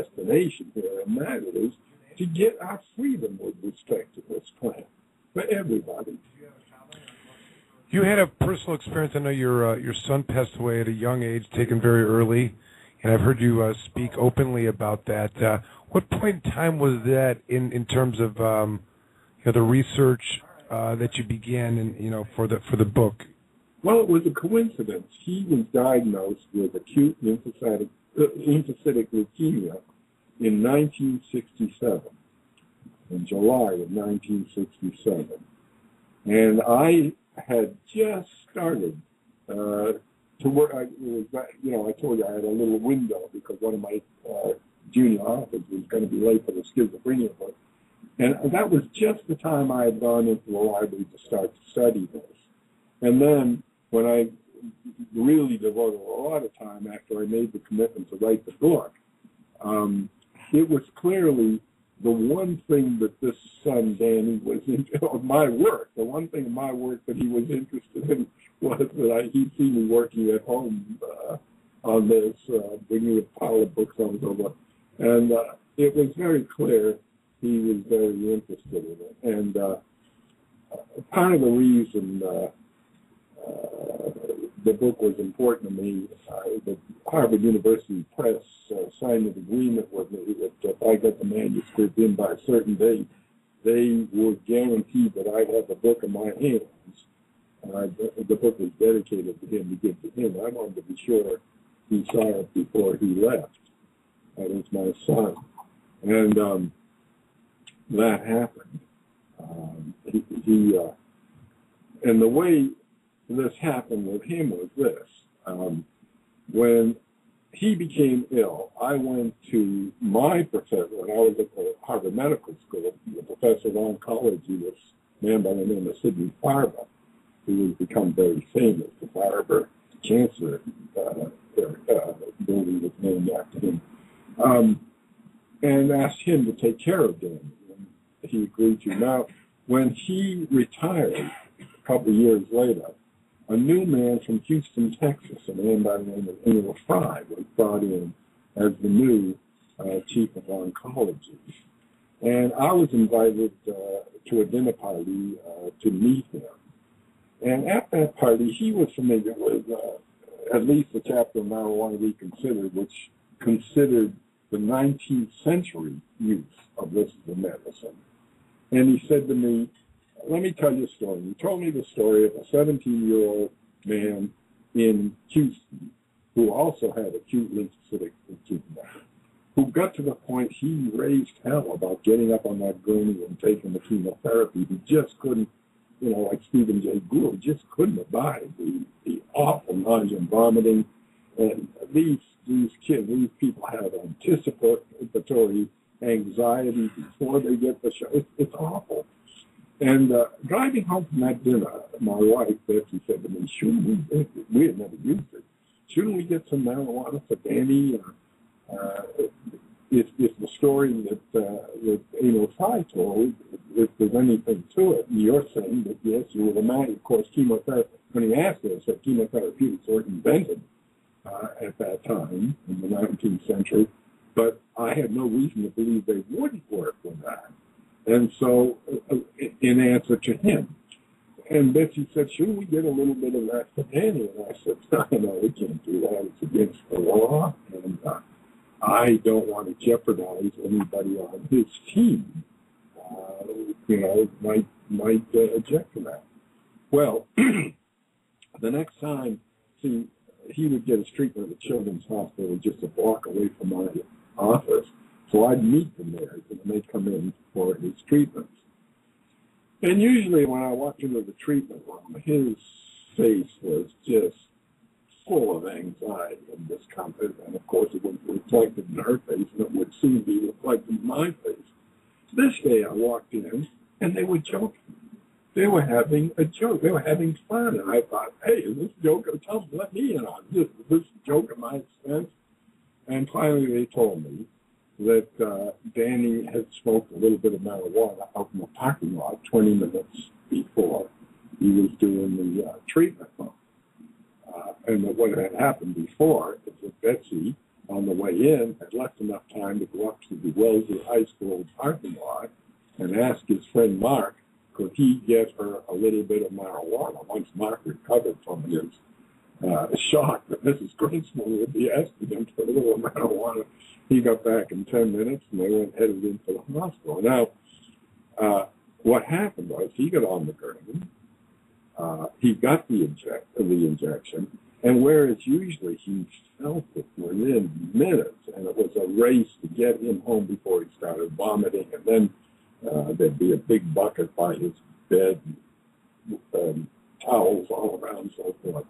destination here, and that is to get our freedom with respect to this plant for everybody. You had a personal experience. I know your son passed away at a young age, taken very early, and I've heard you speak openly about that. What point in time was that in terms of the research that you began for the book? Well, it was a coincidence. He was diagnosed with acute lymphocytic leukemia in 1967, in July of 1967. And I had just started to work. I told you I had a little window because one of my junior authors was going to be late for the schizophrenia book. And that was just the time I had gone into the library to start to study this. And then when I really devoted a lot of time after I made the commitment to write the book, it was clearly the one thing that this son, Danny, was of my work. The one thing in my work that he was interested in was that he'd see me working at home on this, bringing a pile of books over. And it was very clear he was very interested in it. And part of the reason the book was important to me, the Harvard University Press signed an agreement with me that if I got the manuscript in by a certain date, they would guarantee that I'd have the book in my hands. The book was dedicated to him, to give to him. I wanted to be sure he saw it before he left. That was my son. And that happened. And the way this happened with him was this. When he became ill, I went to my professor, when I was at the Harvard Medical School, the professor of oncology, this man by the name of Sidney Farber, who has become very famous, the Farber Cancer building was named after him, and asked him to take care of Danny. And he agreed to. Now, when he retired a couple of years later, a new man from Houston, Texas, a man by the name of Emil Fry, was brought in as the new chief of oncology. And I was invited to a dinner party to meet him. And at that party, he was familiar with at least the chapter of Marijuana Reconsidered, which considered the 19th century use of this as a medicine. And he said to me, let me tell you a story. He told me the story of a 17-year-old man in Houston who also had acute lymphocytic leukemia, who got to the point he raised hell about getting up on that gurney and taking the chemotherapy. He just couldn't, like Stephen Jay Gould, just couldn't abide the awful nausea and vomiting. And these kids, these people have anticipatory anxiety before they get the shot. It's awful. And driving home from that dinner, my wife, Betsy, said to me, shouldn't we had never used it, shouldn't we get some marijuana for Danny? If the story that Emil Fry told, if there's anything to it, and you're saying that, yes, you would imagine, of course, chemotherapy, when he asked us, that chemotherapeutics were invented at that time in the 19th century, but I had no reason to believe they wouldn't work with that. And so, in answer to him, and Betsy said, shouldn't we get a little bit of that for Danny? And I said, no, we can't do that. It's against the law, and I don't want to jeopardize anybody on his team. Might object to that. Well, the next time, see, he would get his treatment at the Children's Hospital just a block away from my office. So I'd meet them there, and they'd come in for his treatments. And usually when I walked into the treatment room, his face was just full of anxiety and discomfort. And, of course, it was reflected in her face, and it would soon be reflected in my face. This day I walked in, and they were joking. They were having a joke. They were having fun. And I thought, hey, is this joke? Let me in on this. Is this joke at my expense? And finally they told me that Danny had smoked a little bit of marijuana out in the parking lot 20 minutes before he was doing the treatment room. And that what had happened before is that Betsy, on the way in, had left enough time to go friend Mark, could he get her a little bit of marijuana once Mark recovered from his shock that Mrs. Grinspoon would be asking him for a little marijuana. He got back in 10 minutes, and they went headed into the hospital. Now, what happened was he got on the gurney, he got the injection, and whereas usually he felt it within minutes, and it was a race to get him home before he started vomiting, and then there'd be a big bucket by his bed, towels all around, and so forth.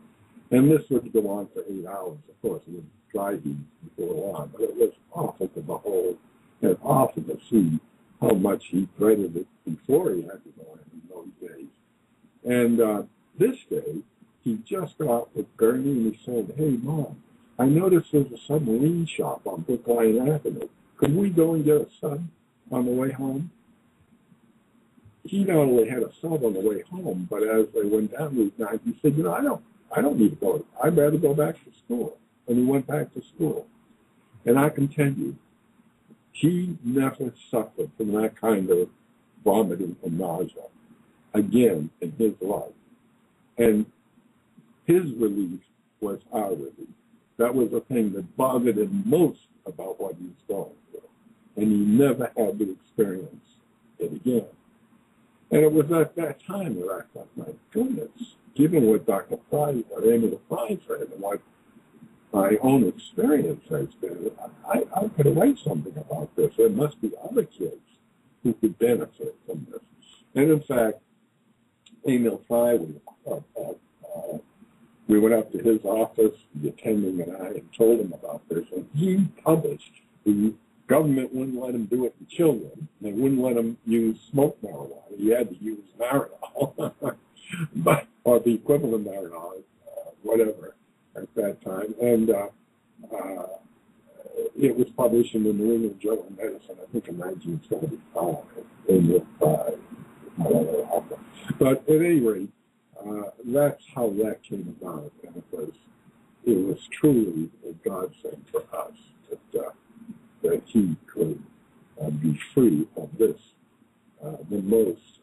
And this would go on for 8 hours. Of course, it would dry heat before long, but it was awful to behold and awful to see how much he dreaded it before he had to go in those days. And this day, he just got off with Gurney and he said, "Hey, Mom, I noticed there's a submarine shop on Brookline Avenue. Could we go and get a sub on the way home?" He not only had a sub on the way home, but as they went down Route 9, he said, I don't need to go. I'd rather go back to school. And he went back to school. And I can tell you, he never suffered from that kind of vomiting and nausea again in his life. And his relief was our relief. That was the thing that bothered him most about what he was going through. And he never had to experience it again. And it was at that time that I thought, my goodness, given what Dr. Fry, or Emil Fry said, and what my own experience has been, I could write something about this. There must be other kids who could benefit from this. And in fact, Emil Fry, we went up to his office, the attending and I, and told him about this, and he published. The government wouldn't let him do it to children. They wouldn't let him use smoked marijuana. He had to use Marinol, or the equivalent Marinol, whatever, at that time. And it was published in the New England Journal of Medicine, I think in 1975, But at any rate, that's how that came about. And it was truly a godsend for us that he could be free of this, the most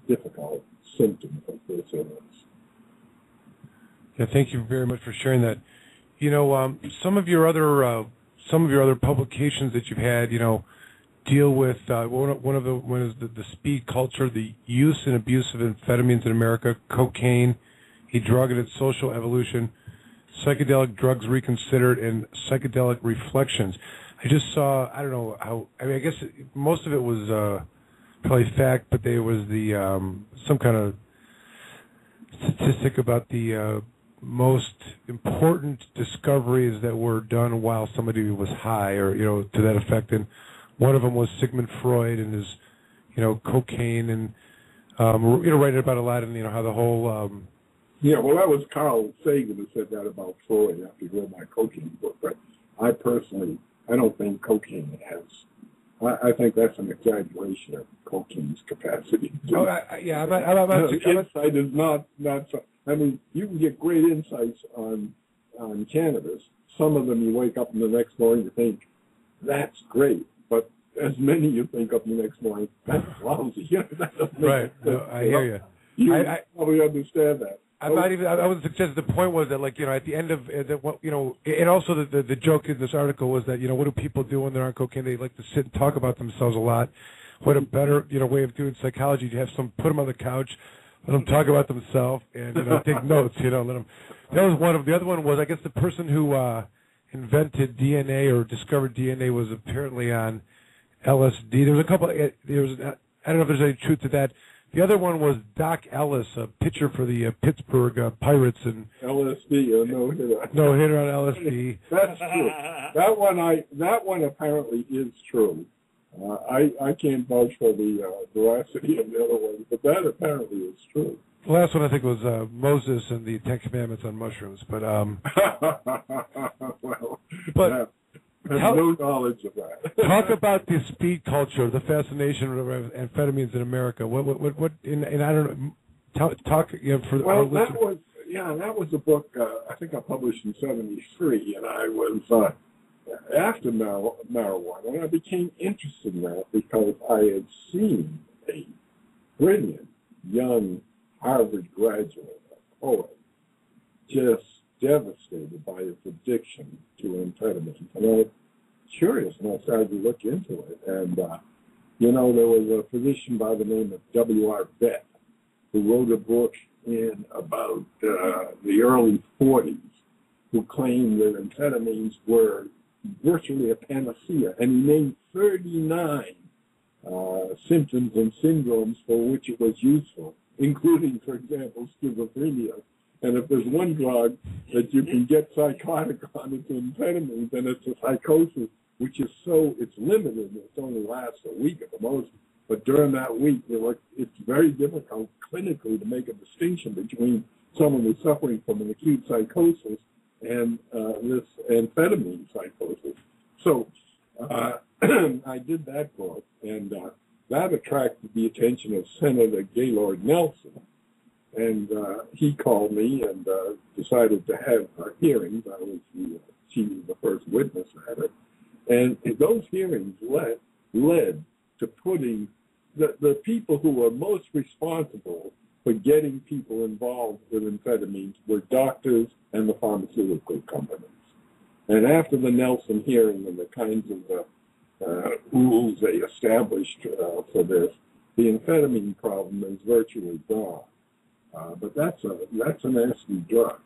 difficult symptom of this illness. Yeah, thank you very much for sharing that. Some of your other publications that you've had, deal with one is the speed culture, the use and abuse of amphetamines in America, cocaine, a drug and its social evolution, psychedelic drugs reconsidered, and psychedelic reflections. I just saw, I don't know how, I guess most of it was probably fact, but there was some kind of statistic about the most important discoveries that were done while somebody was high, or to that effect. And one of them was Sigmund Freud and his cocaine, and writing about a lot, and how the whole yeah, well, that was Carl Sagan who said that about Freud after he read my cocaine book. But I personally, I don't think cocaine has. I think that's an exaggeration of cocaine's capacity. Oh, insight is not. I mean, you can get great insights on cannabis. Some of them you wake up in the next morning you think that's great, but as many you think up in the next morning that's lousy. Right. No, I hear you. You probably understand that. I'm not even. I would suggest the point was that, at the end of and also the joke in this article was that what do people do when they're on cocaine? They like to sit and talk about themselves a lot. What a better way of doing psychology to have put them on the couch, let them talk about themselves, and take notes. Let them. That was one of the other one was, I guess, the person who invented DNA or discovered DNA was apparently on LSD. There was a couple. I don't know if there's any truth to that. The other one was Doc Ellis, a pitcher for the Pittsburgh Pirates, and LSD, or no hitter. No hitter on LSD. That's true. That one apparently is true. I can't vouch for the veracity of the other one, but that apparently is true. The last one I think was Moses and the Ten Commandments on mushrooms, but well, but. I have no knowledge of that. Talk about the speed culture, the fascination of amphetamines in America. What? And I don't know. Talk for well, that was a book I think I published in '73, and I was after marijuana, and I became interested in that because I had seen brilliant young Harvard graduate, a poet, just devastated by his addiction to amphetamines. And I was curious, and I started to look into it. And, you know, there was a physician by the name of W.R. Bett who wrote a book in about the early 40s who claimed that amphetamines were virtually a panacea. And he named 39 symptoms and syndromes for which it was useful, including, for example, schizophrenia. And if there's one drug that you can get psychotic on, it's amphetamines, and it's a psychosis, which is so, it's limited. It only lasts a week at the most. But during that week, it's very difficult clinically to make a distinction between someone who's suffering from an acute psychosis and this amphetamine psychosis. So I did that book, and that attracted the attention of Senator Gaylord Nelson. And he called me and decided to have hearings. She was the first witness at it. And those hearings led to putting the people who were most responsible for getting people involved with amphetamines were doctors and the pharmaceutical companies. And after the Nelson hearing and the kinds of rules they established for this, the amphetamine problem is virtually gone. But that's a nasty drug.